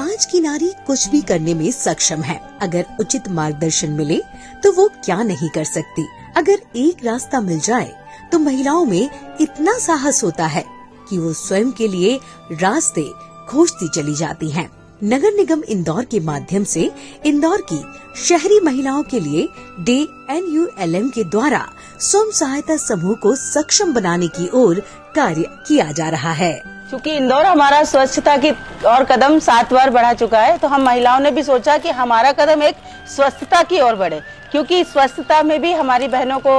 आज की नारी कुछ भी करने में सक्षम है। अगर उचित मार्गदर्शन मिले तो वो क्या नहीं कर सकती। अगर एक रास्ता मिल जाए तो महिलाओं में इतना साहस होता है कि वो स्वयं के लिए रास्ते खोजती चली जाती हैं। नगर निगम इंदौर के माध्यम से इंदौर की शहरी महिलाओं के लिए DNULM के द्वारा स्वयं सहायता समूह को सक्षम बनाने की ओर कार्य किया जा रहा है। क्योंकि इंदौर हमारा स्वच्छता की और कदम 7 बार बढ़ा चुका है, तो हम महिलाओं ने भी सोचा कि हमारा कदम एक स्वस्थता की ओर बढ़े, क्योंकि स्वच्छता में भी हमारी बहनों को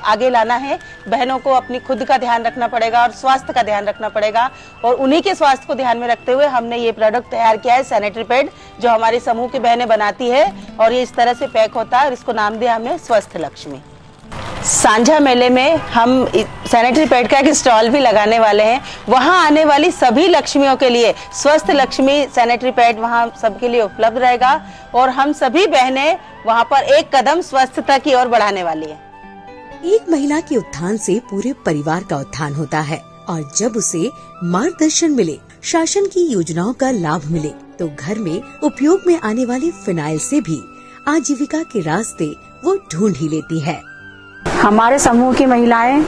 आगे लाना है। बहनों को अपनी खुद का ध्यान रखना पड़ेगा और स्वास्थ्य का ध्यान रखना पड़ेगा, और उन्हीं के स्वास्थ्य को ध्यान में रखते हुए हमने ये प्रोडक्ट तैयार किया है, सैनिटरी पैड, जो हमारी समूह की बहनें बनाती है और ये इस तरह से पैक होता है और इसको नाम दिया हमने स्वस्थ लक्ष्मी। सांझा मेले में हम सैनिटरी पैड का एक स्टॉल भी लगाने वाले हैं। वहां आने वाली सभी लक्ष्मियों के लिए स्वस्थ लक्ष्मी सैनिटरी पैड वहां सबके लिए उपलब्ध रहेगा और हम सभी बहनें वहां पर एक कदम स्वस्थता की ओर बढ़ाने वाली है। एक महिला के उत्थान से पूरे परिवार का उत्थान होता है, और जब उसे मार्गदर्शन मिले, शासन की योजनाओं का लाभ मिले, तो घर में उपयोग में आने वाले फिनाइल से भी आजीविका के रास्ते वो ढूंढ ही लेती है। हमारे समूह की महिलाएं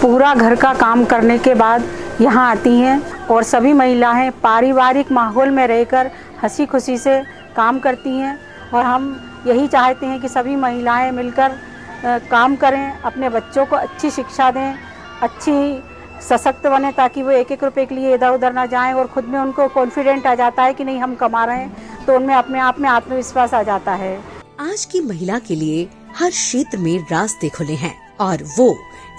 पूरा घर का काम करने के बाद यहाँ आती हैं और सभी महिलाएं पारिवारिक माहौल में रहकर हंसी खुशी से काम करती हैं, और हम यही चाहते हैं कि सभी महिलाएं मिलकर काम करें, अपने बच्चों को अच्छी शिक्षा दें, अच्छी सशक्त बने, ताकि वो एक एक रुपए के लिए इधर उधर ना जाएं और खुद में उनको कॉन्फिडेंट आ जाता है कि नहीं हम कमा रहे हैं, तो उनमें अपने आप में आत्मविश्वास आ जाता है। आज की महिला के लिए हर क्षेत्र में रास्ते खुले हैं और वो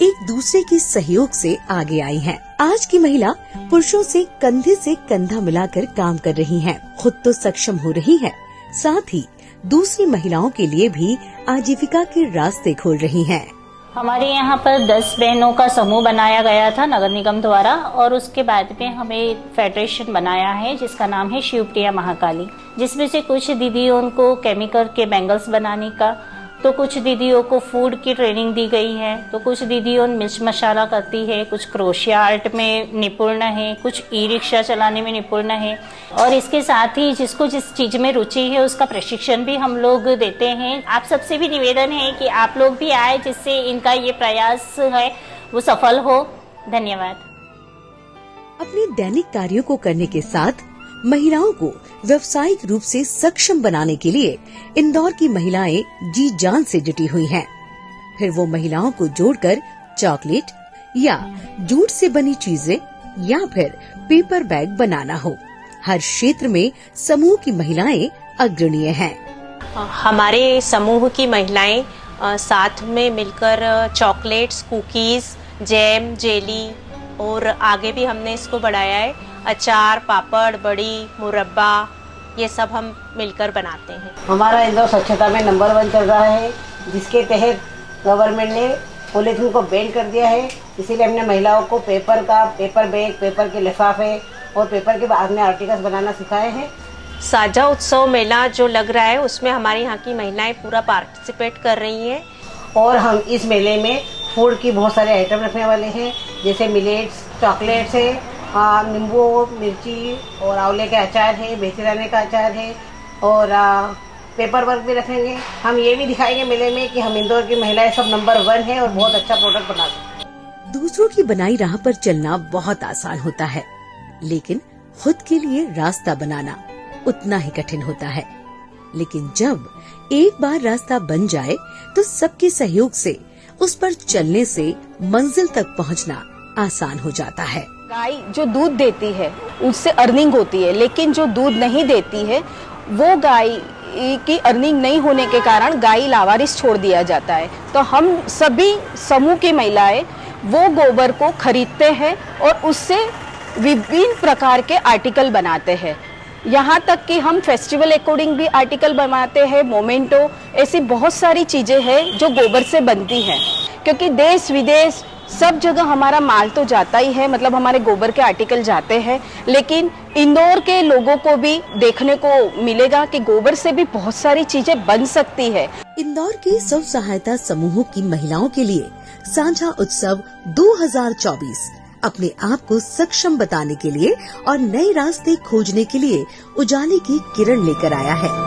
एक दूसरे के सहयोग से आगे आई हैं। आज की महिला पुरुषों से कंधा मिलाकर काम कर रही हैं, खुद तो सक्षम हो रही हैं, साथ ही दूसरी महिलाओं के लिए भी आजीविका के रास्ते खोल रही हैं। हमारे यहाँ पर 10 बहनों का समूह बनाया गया था नगर निगम द्वारा, और उसके बाद में हमें फेडरेशन बनाया है जिसका नाम है शिवप्रिया महाकाली, जिसमें से कुछ दीदियों को केमिकल के बैंगल्स बनाने का, तो कुछ दीदियों को फूड की ट्रेनिंग दी गई है, तो कुछ दीदियों मिर्च मसाला करती है, कुछ क्रोशिया आर्ट में निपुण है, कुछ ई रिक्शा चलाने में निपुण है, और इसके साथ ही जिसको जिस चीज में रुचि है उसका प्रशिक्षण भी हम लोग देते हैं। आप सबसे भी निवेदन है कि आप लोग भी आए, जिससे इनका ये प्रयास है वो सफल हो। धन्यवाद। अपने दैनिक कार्यों को करने के साथ महिलाओं को व्यावसायिक रूप से सक्षम बनाने के लिए इंदौर की महिलाएं जी जान से जुटी हुई हैं। फिर वो महिलाओं को जोड़कर चॉकलेट या जूट से बनी चीजें या फिर पेपर बैग बनाना हो, हर क्षेत्र में समूह की महिलाएं अग्रणीय हैं। हमारे समूह की महिलाएं साथ में मिलकर चॉकलेट्स, कुकीज, जैम, जेली और आगे भी हमने इसको बढ़ाया है, अचार, पापड़, बड़ी, मुरब्बा, ये सब हम मिलकर बनाते हैं। हमारा इंदौर स्वच्छता में नंबर 1 चल रहा है, जिसके तहत गवर्नमेंट ने पॉलीथीन को बैन कर दिया है। इसीलिए हमने महिलाओं को पेपर बैग, पेपर के लिफाफे और पेपर के बाद में आर्टिकल्स बनाना सिखाए हैं। साझा उत्सव मेला जो लग रहा है उसमें हमारी यहाँ की महिलाएं पूरा पार्टिसिपेट कर रही हैं, और हम इस मेले में फूड की बहुत सारे आइटम रखने वाले हैं, जैसे मिलेट्स, चॉकलेट्स है, नींबू, मिर्ची और आंवले के अचार है, मेथी दाने का अचार है, और पेपर वर्क भी रखेंगे। हम ये भी दिखाएंगे मेले में कि हम इंदौर की महिलाएं सब नंबर 1 है और बहुत अच्छा प्रोडक्ट बनाते हैं। दूसरों की बनाई राह पर चलना बहुत आसान होता है, लेकिन खुद के लिए रास्ता बनाना उतना ही कठिन होता है। लेकिन जब एक बार रास्ता बन जाए तो सबके सहयोग से उस पर चलने से मंजिल तक पहुंचना आसान हो जाता है। गाय जो दूध देती है उससे अर्निंग होती है, लेकिन जो दूध नहीं देती है वो गाय की अर्निंग नहीं होने के कारण गाय लावारिस छोड़ दिया जाता है। तो हम सभी समूह की महिलाएं वो गोबर को खरीदते हैं और उससे विभिन्न प्रकार के आर्टिकल बनाते हैं। यहाँ तक कि हम फेस्टिवल अकॉर्डिंग भी आर्टिकल बनाते हैं, मोमेंटो, ऐसी बहुत सारी चीजें हैं जो गोबर से बनती हैं, क्योंकि देश विदेश सब जगह हमारा माल तो जाता ही है, मतलब हमारे गोबर के आर्टिकल जाते हैं, लेकिन इंदौर के लोगों को भी देखने को मिलेगा कि गोबर से भी बहुत सारी चीजें बन सकती है। इंदौर के स्व सहायता समूहों की महिलाओं के लिए सांझा उत्सव 2024 अपने आप को सक्षम बताने के लिए और नए रास्ते खोजने के लिए उजाले की किरण लेकर आया है।